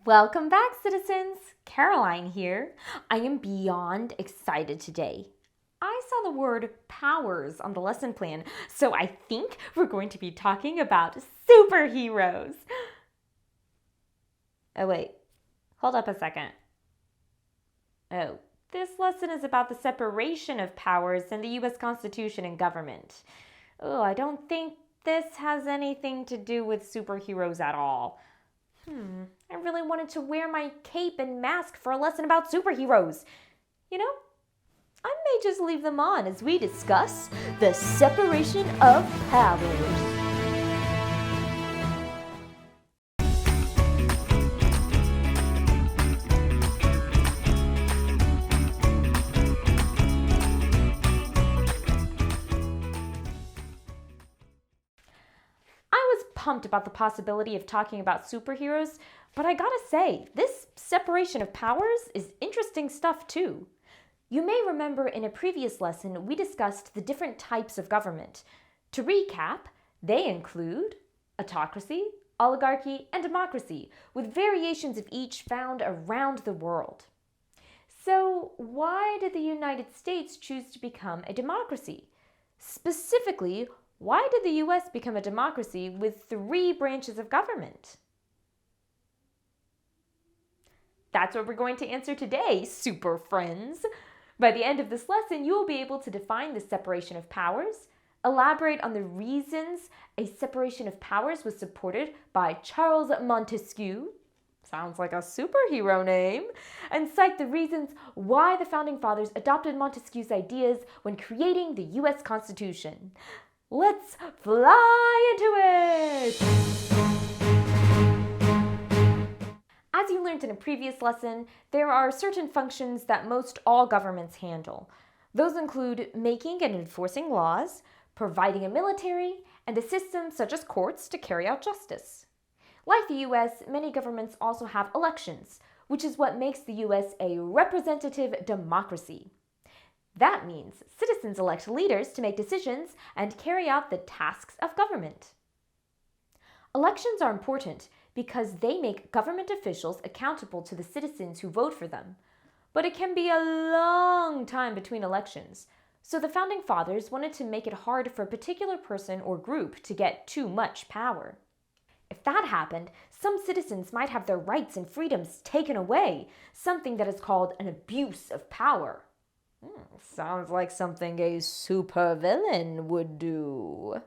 Welcome back, citizens. Caroline here. I am beyond excited today. I saw the word powers on the lesson plan, so I think we're going to be talking about superheroes. Oh, wait. Hold up a second. Oh, this lesson is about the separation of powers in the U.S. Constitution and government. Oh, I don't think this has anything to do with superheroes at all. I really wanted to wear my cape and mask for a lesson about superheroes. You know, I may just leave them on as we discuss the separation of powers. I was pumped about the possibility of talking about superheroes, but I gotta say, this separation of powers is interesting stuff too. You may remember in a previous lesson we discussed the different types of government. To recap, they include autocracy, oligarchy, and democracy, with variations of each found around the world. So, why did the United States choose to become a democracy? Specifically, why did the US become a democracy with 3 branches of government? That's what we're going to answer today, super friends. By the end of this lesson, you will be able to define the separation of powers, elaborate on the reasons a separation of powers was supported by Charles Montesquieu, sounds like a superhero name, and cite the reasons why the Founding Fathers adopted Montesquieu's ideas when creating the US Constitution. Let's fly into it! As you learned in a previous lesson, there are certain functions that most all governments handle. Those include making and enforcing laws, providing a military, and a system such as courts to carry out justice. Like the US, many governments also have elections, which is what makes the US a representative democracy. That means citizens elect leaders to make decisions and carry out the tasks of government. Elections are important because they make government officials accountable to the citizens who vote for them. But it can be a long time between elections, so the Founding Fathers wanted to make it hard for a particular person or group to get too much power. If that happened, some citizens might have their rights and freedoms taken away, something that is called an abuse of power. Sounds like something a supervillain would do.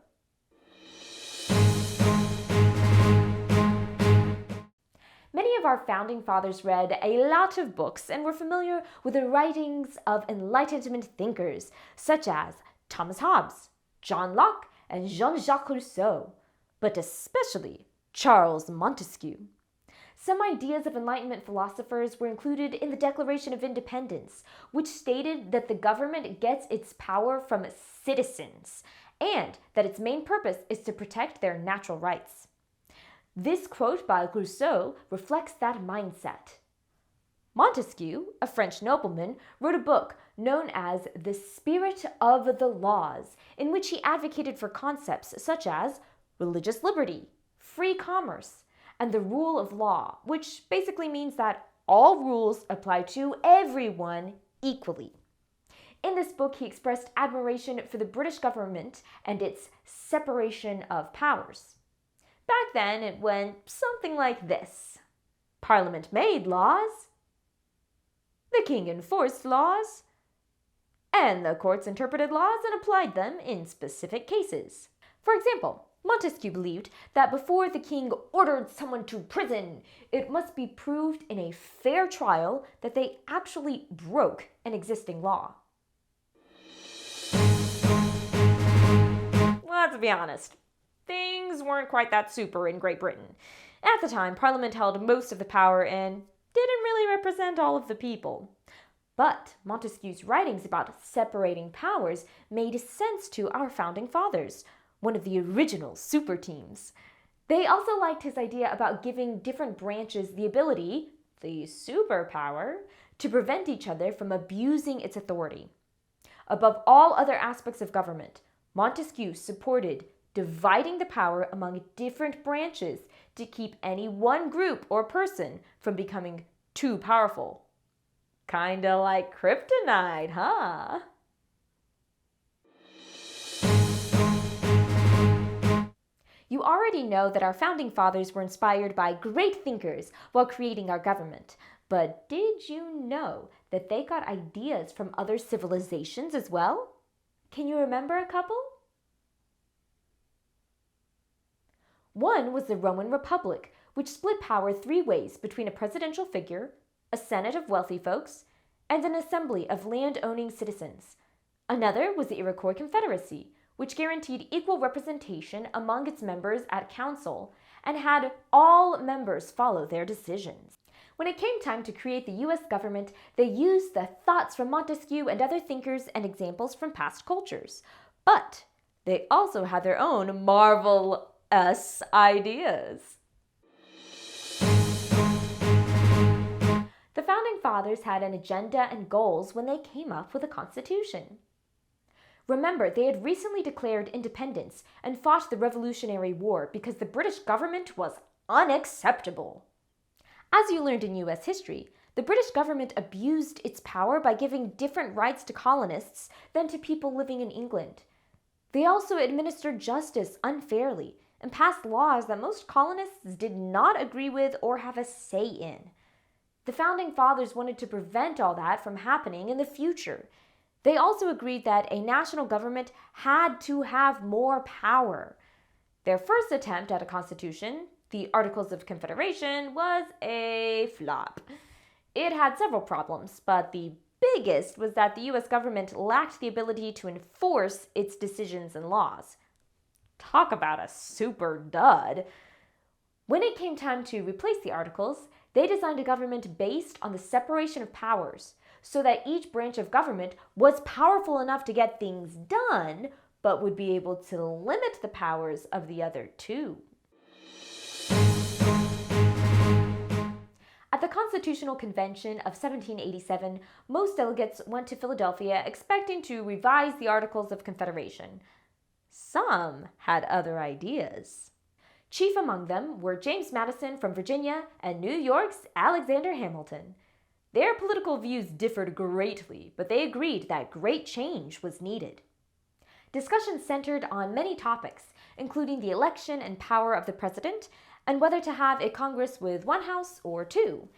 Many of our Founding Fathers read a lot of books and were familiar with the writings of Enlightenment thinkers such as Thomas Hobbes, John Locke, and Jean-Jacques Rousseau, but especially Charles Montesquieu. Some ideas of Enlightenment philosophers were included in the Declaration of Independence, which stated that the government gets its power from citizens, and that its main purpose is to protect their natural rights. This quote by Rousseau reflects that mindset. Montesquieu, a French nobleman, wrote a book known as The Spirit of the Laws, in which he advocated for concepts such as religious liberty, free commerce, and the rule of law, which basically means that all rules apply to everyone equally. In this book, he expressed admiration for the British government and its separation of powers. Back then, it went something like this. Parliament made laws, the king enforced laws, and the courts interpreted laws and applied them in specific cases. For example, Montesquieu believed that before the king ordered someone to prison, it must be proved in a fair trial that they actually broke an existing law. Let's be honest, things weren't quite that super in Great Britain. At the time, Parliament held most of the power and didn't really represent all of the people. But Montesquieu's writings about separating powers made sense to our Founding Fathers, one of the original super teams. They also liked his idea about giving different branches the ability, the superpower, to prevent each other from abusing its authority. Above all other aspects of government, Montesquieu supported dividing the power among different branches to keep any one group or person from becoming too powerful. Kinda like kryptonite, huh? You already know that our founding fathers were inspired by great thinkers while creating our government. But did you know that they got ideas from other civilizations as well? Can you remember a couple? One was the Roman Republic, which split power 3 ways between a presidential figure, a senate of wealthy folks, and an assembly of land-owning citizens. Another was the Iroquois Confederacy, which guaranteed equal representation among its members at council and had all members follow their decisions. When it came time to create the US government, they used the thoughts from Montesquieu and other thinkers and examples from past cultures. But they also had their own marvelous ideas. The Founding Fathers had an agenda and goals when they came up with a constitution. Remember, they had recently declared independence and fought the Revolutionary War because the British government was unacceptable. As you learned in US history, the British government abused its power by giving different rights to colonists than to people living in England. They also administered justice unfairly and passed laws that most colonists did not agree with or have a say in. The Founding Fathers wanted to prevent all that from happening in the future. They also agreed that a national government had to have more power. Their first attempt at a constitution, the Articles of Confederation, was a flop. It had several problems, but the biggest was that the US government lacked the ability to enforce its decisions and laws. Talk about a super dud. When it came time to replace the Articles, they designed a government based on the separation of powers, so that each branch of government was powerful enough to get things done, but would be able to limit the powers of the other two. At the Constitutional Convention of 1787, most delegates went to Philadelphia expecting to revise the Articles of Confederation. Some had other ideas. Chief among them were James Madison from Virginia and New York's Alexander Hamilton. Their political views differed greatly, but they agreed that great change was needed. Discussions centered on many topics, including the election and power of the president, and whether to have a Congress with one house or two.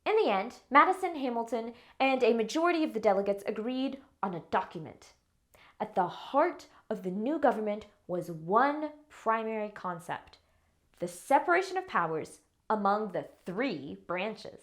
In the end, Madison, Hamilton, and a majority of the delegates agreed on a document. At the heart of the new government was one primary concept: the separation of powers among the 3 branches.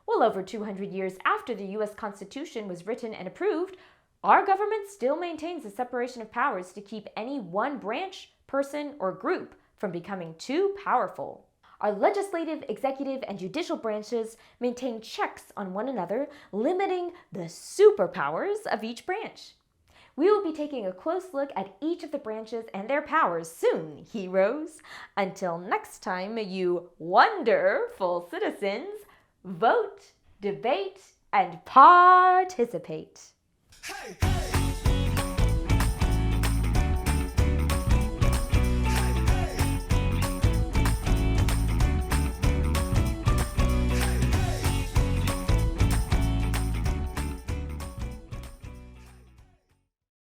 Well, over 200 years after the US Constitution was written and approved, our government still maintains the separation of powers to keep any one branch, person, or group from becoming too powerful. Our legislative, executive, and judicial branches maintain checks on one another, limiting the superpowers of each branch. We will be taking a close look at each of the branches and their powers soon, heroes. Until next time, you wonderful citizens, vote, debate, and participate. Hey, hey.